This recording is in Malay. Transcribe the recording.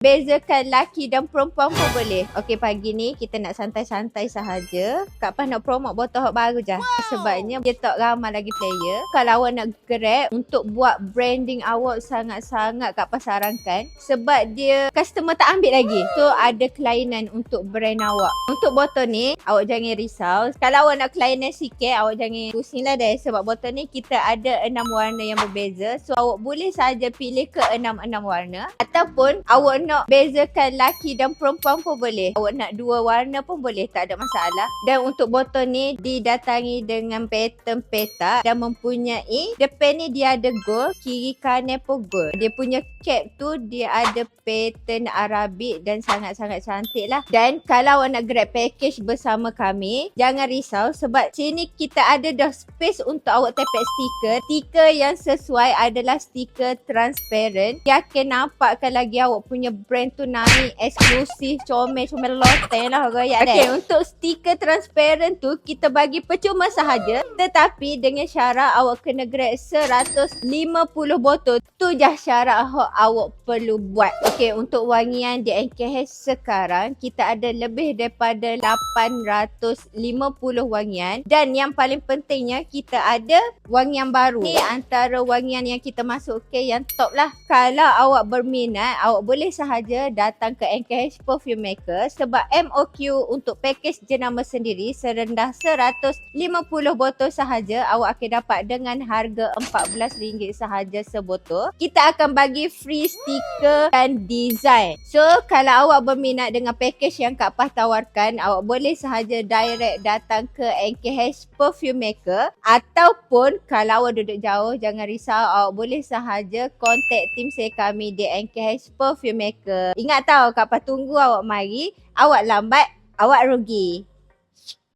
Bezakan laki dan perempuan pun boleh. Okey, pagi ni kita nak santai-santai sahaja. Kak Pah nak promote botol hot baru je. Sebabnya dia tak ramai lagi player. Kalau awak nak grab untuk buat branding awak sangat-sangat Kak Pah sarankan. Sebab dia customer tak ambil lagi. So ada kelainan untuk brand awak. Untuk botol ni, awak jangan risau. Kalau awak nak kelainan sikit, awak jangan pusing lah deh. Sebab botol ni kita ada 6 warna yang berbeza. So awak boleh saja pilih ke 6 warna. Ataupun awak nak bezakan laki dan perempuan pun boleh. Awak nak 2 warna pun boleh, tak ada masalah. Dan untuk botol ni didatangi dengan pattern petak dan mempunyai depan ni dia ada gold, kiri kanan pun gold. Dia punya cap tu dia ada pattern Arabik dan sangat-sangat cantik lah. Dan kalau awak nak grab package bersama kami, jangan risau sebab sini kita ada dah space untuk awak tepek stiker. Stiker yang sesuai adalah stiker transparent. Dia akan nampakkan lagi awak punya brand tu naik, eksklusif, comel-comel loteng lah rakyat. Okay, untuk stiker transparent tu kita bagi percuma sahaja, tetapi dengan syarat awak kena grab 150 botol. Tu je syarat awak perlu buat. Okay, untuk wangian di NKH sekarang kita ada lebih daripada 850 wangian. Dan yang paling pentingnya kita ada wangian baru. Ni antara wangian yang kita masuk yang top lah. Kalau awak berminat, awak boleh sahaja datang ke NKH Perfume Maker sebab MOQ untuk package jenama sendiri serendah 150 botol sahaja awak akan dapat dengan harga RM14 sahaja sebotol. Kita akan bagi free stiker dan design. So kalau awak berminat dengan package yang Kak Pah tawarkan, awak boleh sahaja direct datang ke NKH Perfume Maker. Ataupun kalau awak duduk jauh, jangan risau, awak boleh sahaja contact tim saya kami di NKH Perfume Maker. Ingat tahu Kak Pah tunggu awak mari, awak lambat, awak rugi.